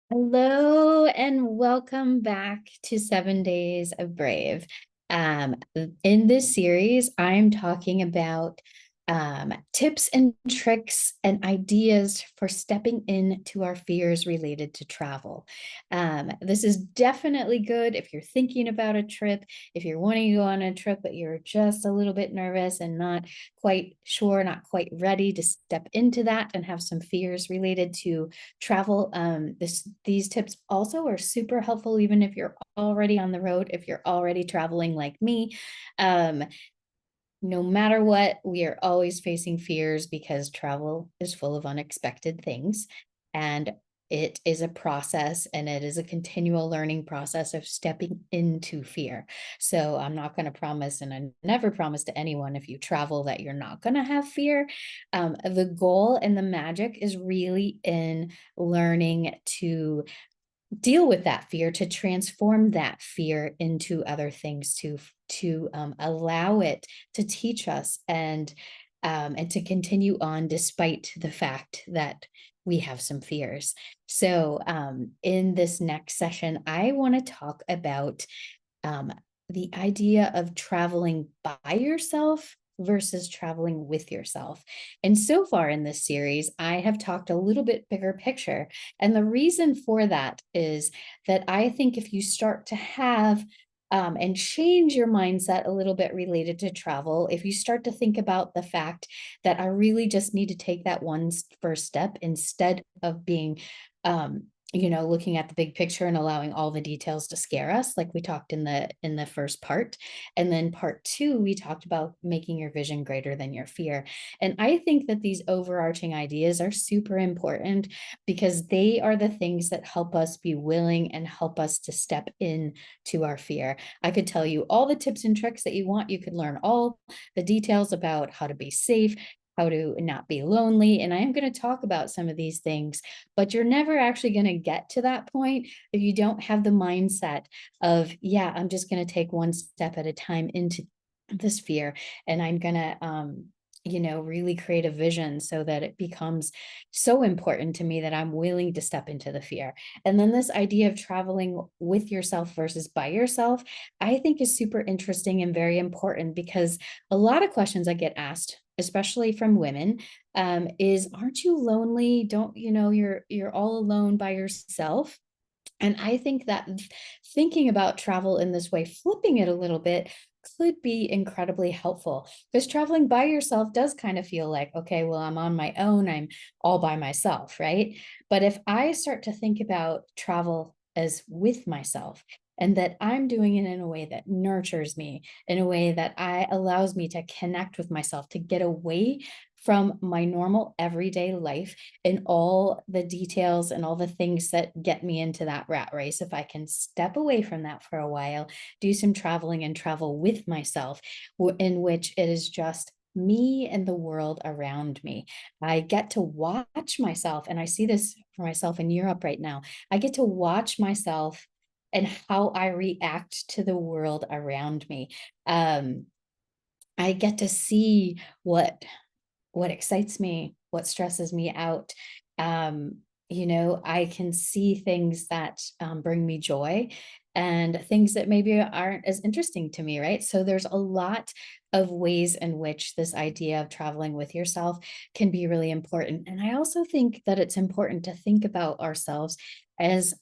Hello and welcome back to 7 Days of Brave. In this series, I'm talking about tips and tricks and ideas for stepping into our fears related to travel. This is definitely good if you're thinking about a trip, if you're wanting to go on a trip, but you're just a little bit nervous and not quite sure, not quite ready to step into that and have some fears related to travel. These tips also are super helpful, even if you're already on the road, if you're already traveling like me. No matter what, we are always facing fears because travel is full of unexpected things. And it is a process and it is a continual learning process of stepping into fear. So I'm not going to promise, and I never promise to anyone if you travel that you're not going to have fear. The goal and the magic is really in learning to deal with that fear, to transform that fear into other things, to allow it to teach us and to continue on despite the fact that we have some fears. So in this next session, I want to talk about um, the idea of traveling by yourself versus traveling with yourself. And so far in this series, I have talked a little bit bigger picture. And the reason for that is that I think if you start to have and change your mindset a little bit related to travel, if you start to think about the fact that I really just need to take that one first step instead of being looking at the big picture and allowing all the details to scare us, like we talked in the first part. And then part two, we talked about making your vision greater than your fear. And I think that these overarching ideas are super important because they are the things that help us be willing and help us to step in to our fear. I could tell you all the tips and tricks that you want. You could learn all the details about how to be safe, how to not be lonely. And I am going to talk about some of these things, but you're never actually going to get to that point if you don't have the mindset of, yeah, I'm just going to take one step at a time into this fear. And I'm going to, really create a vision so that it becomes so important to me that I'm willing to step into the fear. And then this idea of traveling with yourself versus by yourself, I think is super interesting and very important because a lot of questions I get asked, especially from women, is aren't you lonely? Don't you know you're all alone by yourself? And I think that thinking about travel in this way, flipping it a little bit, could be incredibly helpful because traveling by yourself does kind of feel like, okay, well, I'm on my own, I'm all by myself, right? But if I start to think about travel as with myself, and that I'm doing it in a way that nurtures me, in a way that allows me to connect with myself, to get away from my normal everyday life and all the details and all the things that get me into that rat race. If I can step away from that for a while, do some traveling and travel with myself, in which it is just me and the world around me. I get to watch myself, and I see this for myself in Europe right now. I get to watch myself and how I react to the world around me. I get to see what excites me, what stresses me out. I can see things that bring me joy and things that maybe aren't as interesting to me, right? So there's a lot of ways in which this idea of traveling with yourself can be really important. And I also think that it's important to think about ourselves as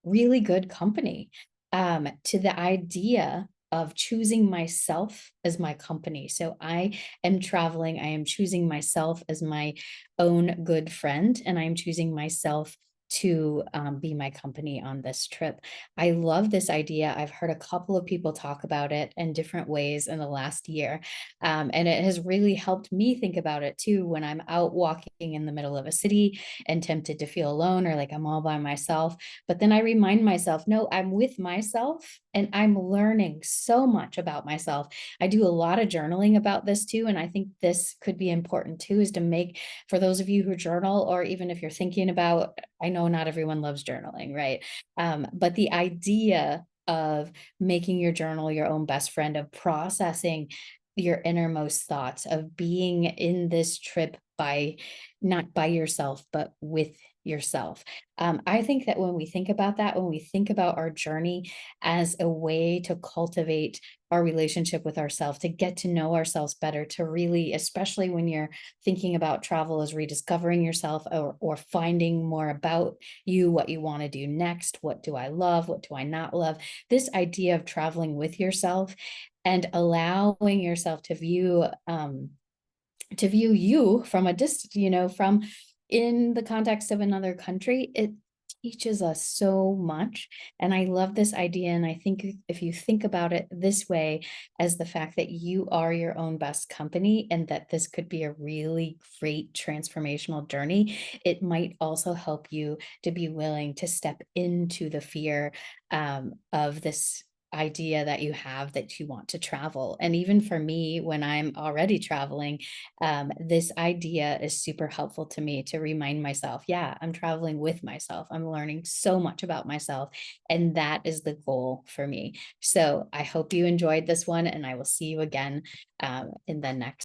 really good company, to the idea of choosing myself as my company. So I am traveling, I am choosing myself as my own good friend, and I am choosing myself to be my company on this trip. I love this idea. I've heard a couple of people talk about it in different ways in the last year. And it has really helped me think about it too when I'm out walking in the middle of a city and tempted to feel alone or like I'm all by myself. But then I remind myself, no, I'm with myself and I'm learning so much about myself. I do a lot of journaling about this too. And I think this could be important too, is to make, for those of you who journal, or even if you're thinking about, I know not everyone loves journaling, right? But the idea of making your journal your own best friend, of processing your innermost thoughts, of being in this trip by not by yourself, but with yourself. I think that when we think about that, when we think about our journey as a way to cultivate our relationship with ourselves, to get to know ourselves better, to really, especially when you're thinking about travel as rediscovering yourself, or finding more about you, what you want to do next, what do I love, what do I not love, this idea of traveling with yourself and allowing yourself to view you from a distance, from in the context of another country, it teaches us so much. And I love this idea. And I think if you think about it this way, as the fact that you are your own best company and that this could be a really great transformational journey, it might also help you to be willing to step into the fear of this idea that you have that you want to travel. And even for me, when I'm already traveling, this idea is super helpful to me to remind myself, yeah, I'm traveling with myself. I'm learning so much about myself. And that is the goal for me. So I hope you enjoyed this one, and I will see you again in the next